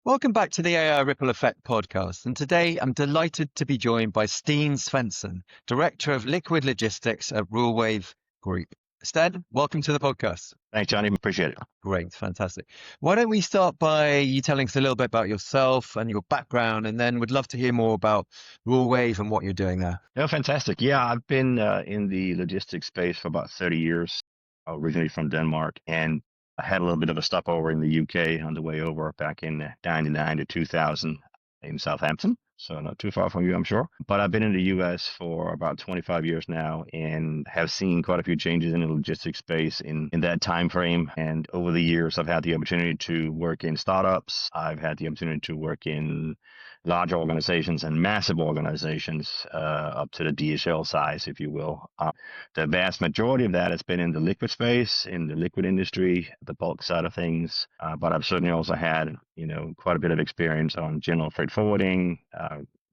Welcome back to the AI Ripple Effect podcast. And today I'm delighted to be joined by Sten Svendsen, Director of Liquid Logistics at Rulewave Group. Sten, welcome to the podcast. Thanks, Johnny. Appreciate it. Great, fantastic. Why don't we start by you telling us a little bit about yourself and your background, and then we'd love to hear more about Rulewave and what you're doing there. Oh, fantastic. Yeah, I've been in the logistics space for about 30 years, originally from Denmark, and I had a little bit of a stopover in the UK on the way over back in 99 to 2000 in Southampton. So not too far from you, I'm sure. But I've been in the US for about 25 years now and have seen quite a few changes in the logistics space in that time frame. And over the years, I've had the opportunity to work in startups. I've had the opportunity to work in large organizations and massive organizations up to the DHL size, if you will. The vast majority of that has been in the liquid space, in the liquid industry, the bulk side of things. But I've certainly also had, quite a bit of experience on general freight forwarding,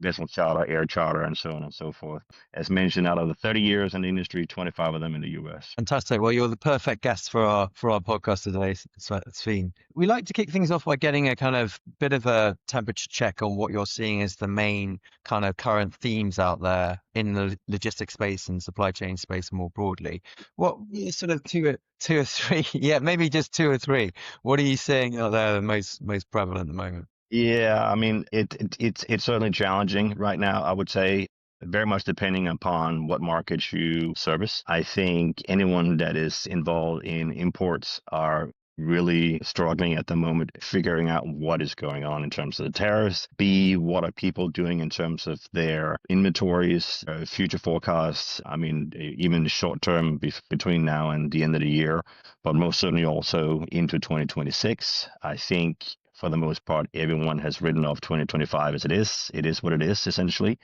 vessel charter, air charter, and so on and so forth. As mentioned, out of the 30 years in the industry, 25 of them in the US. Fantastic. Well, you're the perfect guest for our podcast today, Steen. We like to kick things off by getting a kind of bit of a temperature check on what you're seeing as the main kind of current themes out there in the logistics space and supply chain space more broadly. What sort of two or three? Yeah, maybe just two or three. What are you seeing out there most prevalent at the moment? Yeah, I mean, it's certainly challenging right now, I would say, very much depending upon what markets you service. I think anyone that is involved in imports are really struggling at the moment, figuring out what is going on in terms of the tariffs. B, what are people doing in terms of their inventories, future forecasts? I mean, even short term between now and the end of the year, but most certainly also into 2026. I think for the most part, everyone has written off 2025 as it is. It is what it is, essentially.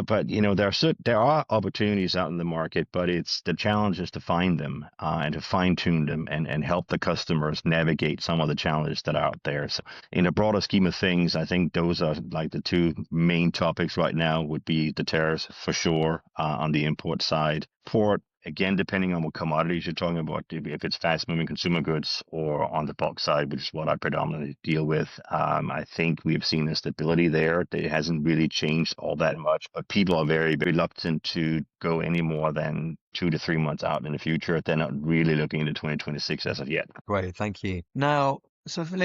But there are opportunities out in the market, but it's the challenge is to find them and to fine tune them and help the customers navigate some of the challenges that are out there. So, in a broader scheme of things, I think those are like the two main topics right now. Would be the tariffs for sure on the import side. Port. Again, depending on what commodities you're talking about, if it's fast-moving consumer goods or on the bulk side, which is what I predominantly deal with, I think we've seen a stability there. It hasn't really changed all that much, but people are very reluctant to go any more than 2 to 3 months out in the future. They're not really looking into 2026 as of yet. Great, thank you. Now, so for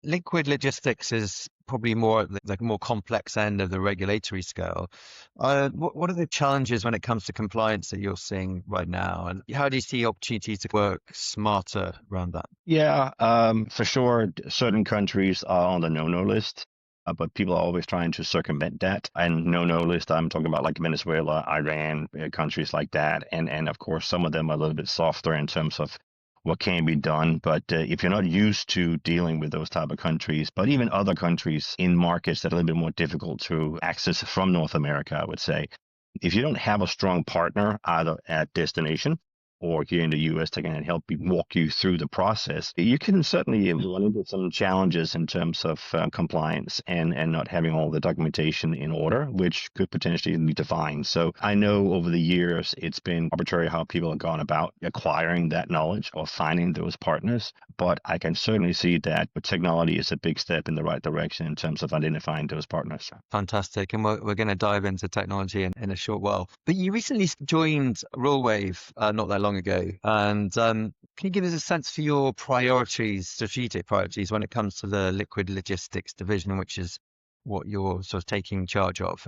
liquid logistics is probably more like a more complex end of the regulatory scale. What are the challenges when it comes to compliance that you're seeing right now, and how do you see opportunities to work smarter around that? Yeah, for sure. Certain countries are on the no-no list. But people are always trying to circumvent that. And no list, I'm talking about like Venezuela, Iran, countries like that. And of course, some of them are a little bit softer in terms of what can be done. But if you're not used to dealing with those type of countries, but even other countries in markets that are a little bit more difficult to access from North America, I would say, if you don't have a strong partner either at destination or here in the US that can help walk you through the process, you can certainly run into some challenges in terms of compliance and not having all the documentation in order, which could potentially lead to fines. So I know over the years, it's been arbitrary how people have gone about acquiring that knowledge or finding those partners. But I can certainly see that technology is a big step in the right direction in terms of identifying those partners. Fantastic. And we're going to dive into technology in a short while. But you recently joined Rulewave not that long ago. And can you give us a sense for your strategic priorities when it comes to the liquid logistics division, which is what you're sort of taking charge of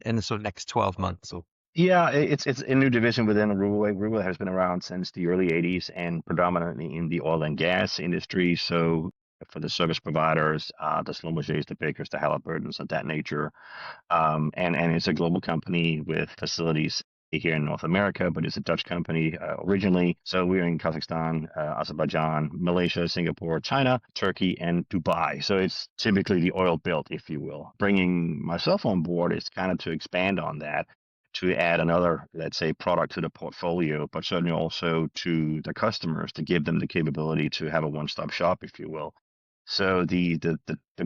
in the sort of next 12 months? Yeah, it's a new division within Rulewave. Rulewave has been around since the early 80s and predominantly in the oil and gas industry. So for the service providers, the Schlumbergers, the Bakers, the Halliburtons of that nature. And it's a global company with facilities here in North America, but it's a Dutch company originally. So we're in Kazakhstan, Azerbaijan, Malaysia, Singapore, China, Turkey, and Dubai. So it's typically the oil belt, if you will. Bringing myself on board is kind of to expand on that, to add another, let's say, product to the portfolio, but certainly also to the customers to give them the capability to have a one-stop shop, if you will. So the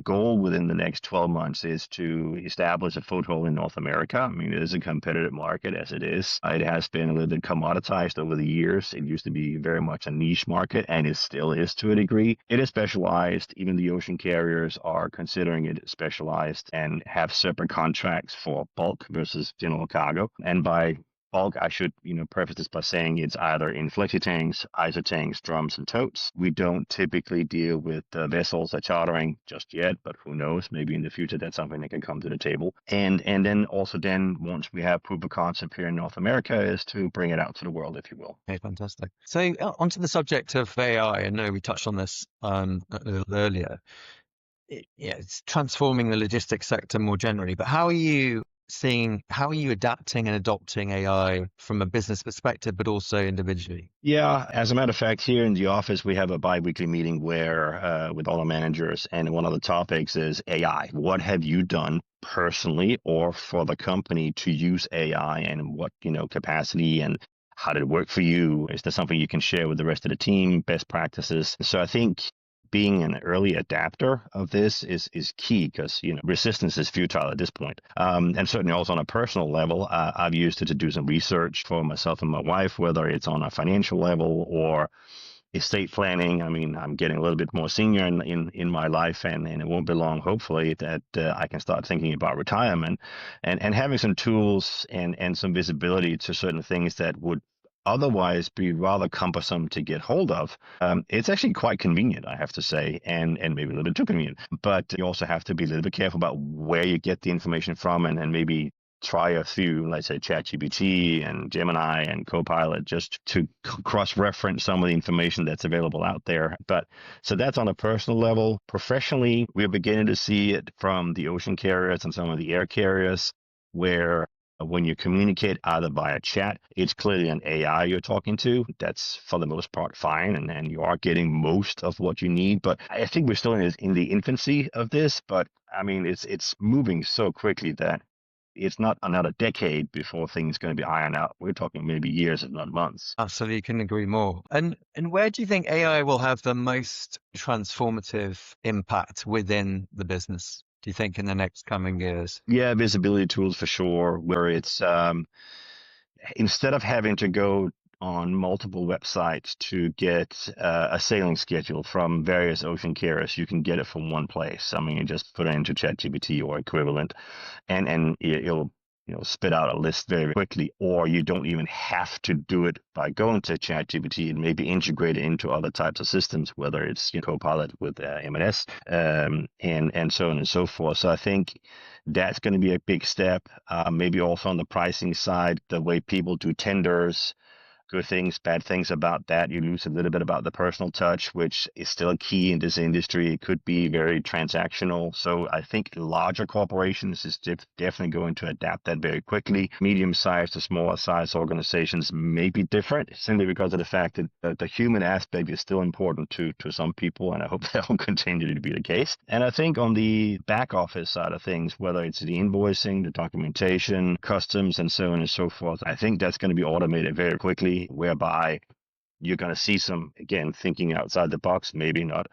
goal within the next 12 months is to establish a foothold in North America. I mean, it is a competitive market as it is. It has been a little bit commoditized over the years. It used to be very much a niche market, and it still is to a degree. It is specialized. Even the ocean carriers are considering it specialized and have separate contracts for bulk versus general cargo. And by bulk, I should, preface this by saying it's either in flexi tanks, ISO tanks, drums, and totes. We don't typically deal with vessels that chartering just yet, but who knows? Maybe in the future that's something that can come to the table. And then also once we have proof of concept here in North America, is to bring it out to the world, if you will. Okay, fantastic. So onto the subject of AI. I know we touched on this a little earlier. It's transforming the logistics sector more generally, but how are you adapting and adopting AI from a business perspective, but also individually? Yeah, as a matter of fact, here in the office, we have a bi-weekly meeting where with all the managers, and one of the topics is AI. What have you done personally or for the company to use AI, and what, capacity, and how did it work for you? Is there something you can share with the rest of the team, best practices? So I think being an early adapter of this is key, because resistance is futile at this point. And certainly also on a personal level, I've used it to do some research for myself and my wife, whether it's on a financial level or estate planning. I mean, I'm getting a little bit more senior in my life, and it won't be long, hopefully, that I can start thinking about retirement, and having some tools and some visibility to certain things that would otherwise be rather cumbersome to get hold of. It's actually quite convenient, I have to say, and maybe a little bit too convenient. But you also have to be a little bit careful about where you get the information from, and maybe try a few, let's say ChatGPT and Gemini and Copilot, just to cross-reference some of the information that's available out there. But so that's on a personal level. Professionally, we're beginning to see it from the ocean carriers and some of the air carriers, where when you communicate either via chat, it's clearly an AI you're talking to. That's for the most part fine, and you are getting most of what you need. But I think we're still in the infancy of this. But I mean, it's moving so quickly that it's not another decade before things going to be ironed out. We're talking maybe years, if not months. Absolutely, couldn't agree more. And where do you think AI will have the most transformative impact within the business, do you think, in the next coming years? Yeah, visibility tools for sure, where it's instead of having to go on multiple websites to get a sailing schedule from various ocean carriers, you can get it from one place. I mean, you just put it into ChatGPT or equivalent, and it'll spit out a list very quickly. Or you don't even have to do it by going to ChatGPT, and maybe integrate it into other types of systems, whether it's Copilot with M&S, and so on and so forth. So I think that's going to be a big step. Maybe also on the pricing side, the way people do tenders, good things, bad things about that. You lose a little bit about the personal touch, which is still key in this industry. It could be very transactional. So I think larger corporations is definitely going to adapt that very quickly. Medium-sized to smaller-sized organizations may be different, simply because of the fact that the human aspect is still important to some people, and I hope that will continue to be the case. And I think on the back office side of things, whether it's the invoicing, the documentation, customs, and so on and so forth, I think that's going to be automated very quickly, whereby you're going to see some, again, thinking outside the box, maybe not,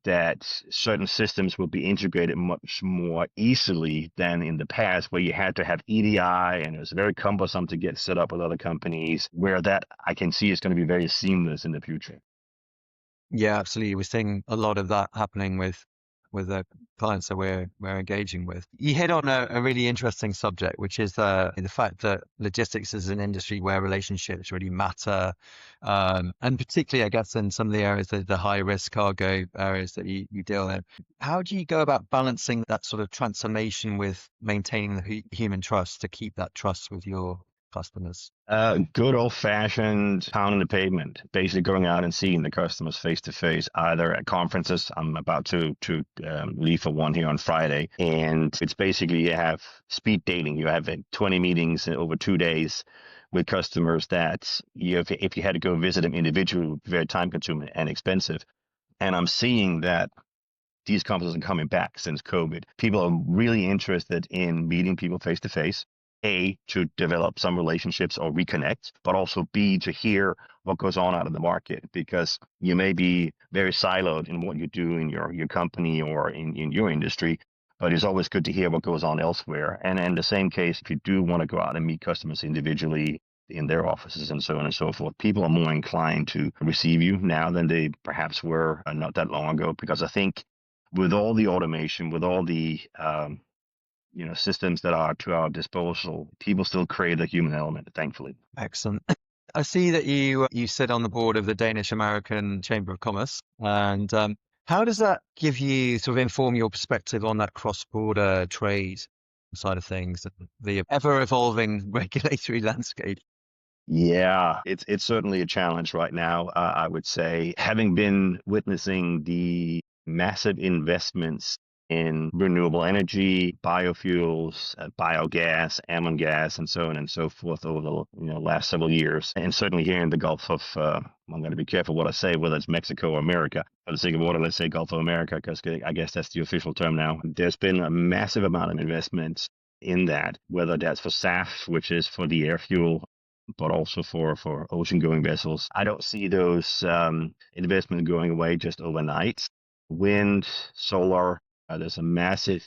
that certain systems will be integrated much more easily than in the past, where you had to have EDI and it was very cumbersome to get set up with other companies, where that I can see is going to be very seamless in the future. Yeah, absolutely. We're seeing a lot of that happening with the clients that we're engaging with. You hit on a really interesting subject, which is the fact that logistics is an industry where relationships really matter, and particularly, I guess, in some of the areas, the high risk cargo areas that you deal in. How do you go about balancing that sort of transformation with maintaining the human trust to keep that trust with your customers? Good old fashioned pounding the pavement, basically going out and seeing the customers face to face, either at conferences. I'm about to leave for one here on Friday, and it's basically you have speed dating. You have 20 meetings over 2 days with customers that if you had to go visit them individually, would be very time consuming and expensive. And I'm seeing that these conferences are coming back since COVID. People are really interested in meeting people face to face. A, to develop some relationships or reconnect, but also B, to hear what goes on out of the market, because you may be very siloed in what you do in your company or in your industry, but it's always good to hear what goes on elsewhere. And in the same case, if you do want to go out and meet customers individually in their offices and so on and so forth, people are more inclined to receive you now than they perhaps were not that long ago, because I think with all the automation, with all the systems that are to our disposal, people still crave the human element, thankfully. Excellent. I see that you sit on the board of the Danish American Chamber of Commerce, and how does that give you sort of inform your perspective on that cross-border trade side of things, the ever-evolving regulatory landscape? Yeah, it's certainly a challenge right now. I would say, having been witnessing the massive investments in renewable energy, biofuels, biogas, ammonia gas, and so on and so forth over the last several years, and certainly here in the Gulf of, I'm going to be careful what I say, whether it's Mexico or America. For the sake of order, let's say Gulf of America, because I guess that's the official term now. There's been a massive amount of investment in that, whether that's for SAF, which is for the air fuel, but also for ocean-going vessels. I don't see those investments going away just overnight. Wind, solar, there's a massive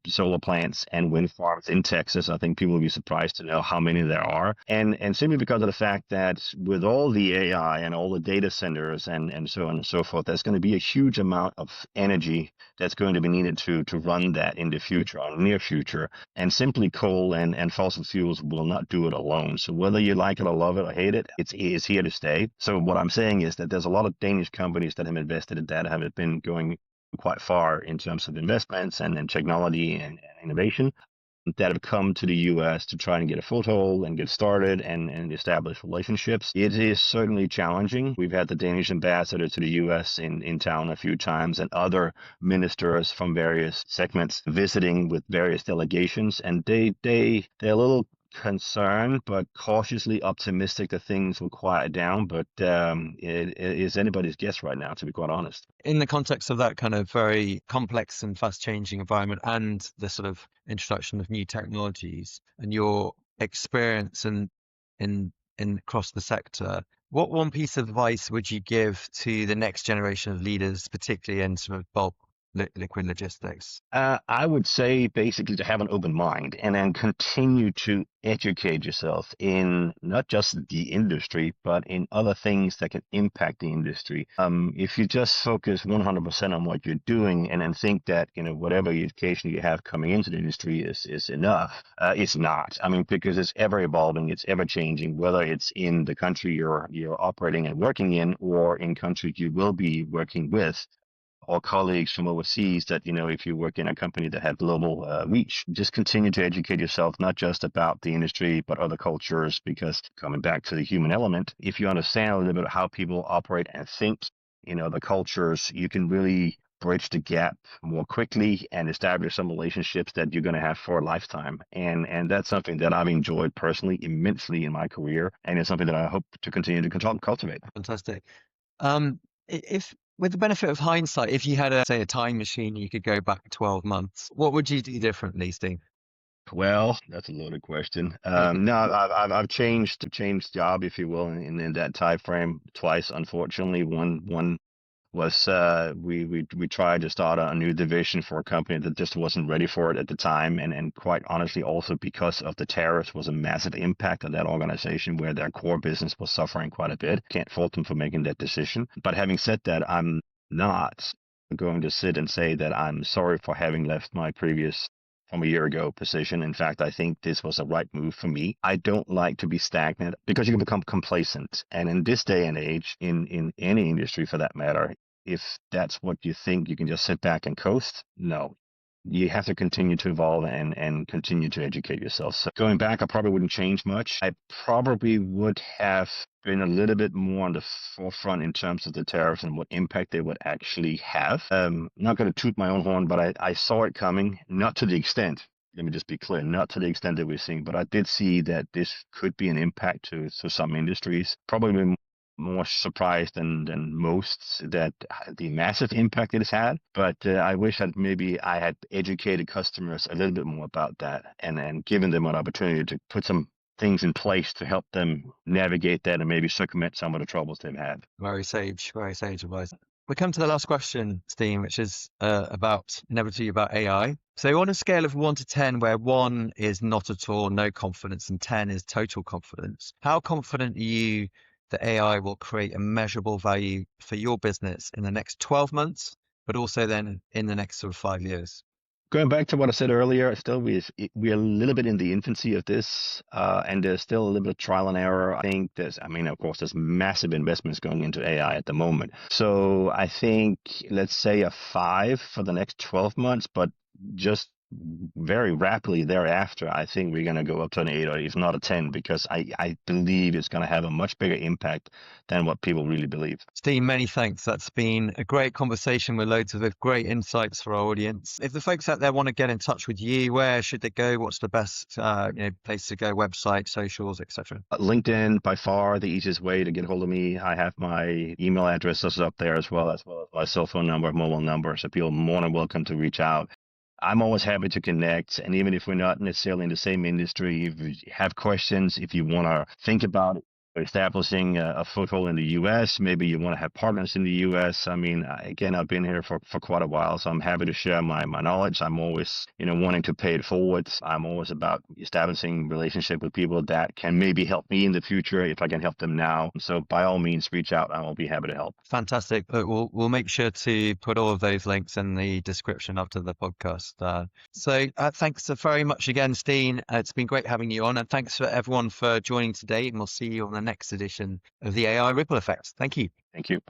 solar plants and wind farms in Texas. I think people will be surprised to know how many there are. And simply because of the fact that with all the AI and all the data centers and so on and so forth, there's going to be a huge amount of energy that's going to be needed to run that in the future or near future. And simply coal and fossil fuels will not do it alone. So whether you like it or love it or hate it, it's here to stay. So what I'm saying is that there's a lot of Danish companies that have invested in that have been going quite far in terms of investments and technology and innovation that have come to the U.S. to try and get a foothold and get started and establish relationships. It is certainly challenging. We've had the Danish ambassador to the U.S. in town a few times, and other ministers from various segments visiting with various delegations, and they're a little concerned but cautiously optimistic that things will quiet down, but it is anybody's guess right now, to be quite honest. In the context of that kind of very complex and fast changing environment and the sort of introduction of new technologies and your experience in across the sector, what one piece of advice would you give to the next generation of leaders, particularly in sort of bulk liquid logistics? I would say basically to have an open mind and then continue to educate yourself in not just the industry, but in other things that can impact the industry. If you just focus 100% on what you're doing and then think that, whatever education you have coming into the industry is enough, it's not. I mean, because it's ever evolving, it's ever changing, whether it's in the country you're operating and working in or in countries you will be working with, or colleagues from overseas that, if you work in a company that have global reach, just continue to educate yourself, not just about the industry, but other cultures, because coming back to the human element, if you understand a little bit how people operate and think, the cultures, you can really bridge the gap more quickly and establish some relationships that you're going to have for a lifetime. And that's something that I've enjoyed personally immensely in my career. And it's something that I hope to continue to cultivate. Fantastic. If with the benefit of hindsight, if you had a time machine, you could go back 12 months, what would you do differently, Steen? Well, that's a loaded question. No, I've changed job, if you will, in that time frame twice. Unfortunately, one was we tried to start a new division for a company that just wasn't ready for it at the time, and quite honestly, also because of the tariffs, was a massive impact on that organization where their core business was suffering quite a bit. Can't fault them for making that decision. But having said that, I'm not going to sit and say that I'm sorry for having left my previous from a year ago position. In fact, I think this was a right move for me. I don't like to be stagnant because you can become complacent. And in this day and age, in any industry for that matter, if that's what you think, you can just sit back and coast. No, you have to continue to evolve and continue to educate yourself. So going back, I probably wouldn't change much. I probably would have been a little bit more on the forefront in terms of the tariffs and what impact they would actually have. I'm not going to toot my own horn, but I saw it coming, not to the extent. Let me just be clear, not to the extent that we're seeing, but I did see that this could be an impact to some industries, probably more surprised than most that the massive impact it has had. But I wish that maybe I had educated customers a little bit more about that and given them an opportunity to put some things in place to help them navigate that and maybe circumvent some of the troubles they've had. Very sage advice. We come to the last question, Steen, which is inevitably about AI. So on a scale of 1 to 10, where 1 is not at all, no confidence, and 10 is total confidence, how confident are you that AI will create a measurable value for your business in the next 12 months, but also then in the next sort of 5 years? Going back to what I said earlier, still we're a little bit in the infancy of this, and there's still a little bit of trial and error. I think of course, there's massive investments going into AI at the moment. So I think, let's say a 5 for the next 12 months, but just very rapidly thereafter, I think we're going to go up to an 8 or if not a 10, because I believe it's going to have a much bigger impact than what people really believe. Steen, many thanks. That's been a great conversation with loads of great insights for our audience. If the folks out there want to get in touch with you, where should they go? What's the best place to go? Website, socials, etc. LinkedIn, by far the easiest way to get hold of me. I have my email addresses up there as well as my cell phone number, mobile number, so people are more than welcome to reach out. I'm always happy to connect. And even if we're not necessarily in the same industry, if you have questions, if you want to think about establishing a foothold in the U.S., maybe you want to have partners in the U.S. I mean, again, I've been here for quite a while, so I'm happy to share my knowledge. I'm always, wanting to pay it forward. I'm always about establishing relationship with people that can maybe help me in the future if I can help them now. So by all means, reach out. I will be happy to help. Fantastic. We'll make sure to put all of those links in the description after the podcast. So thanks very much again, Steen. It's been great having you on, and thanks for everyone for joining today. And we'll see you on the next edition of the AI Ripple Effect. Thank you. Thank you.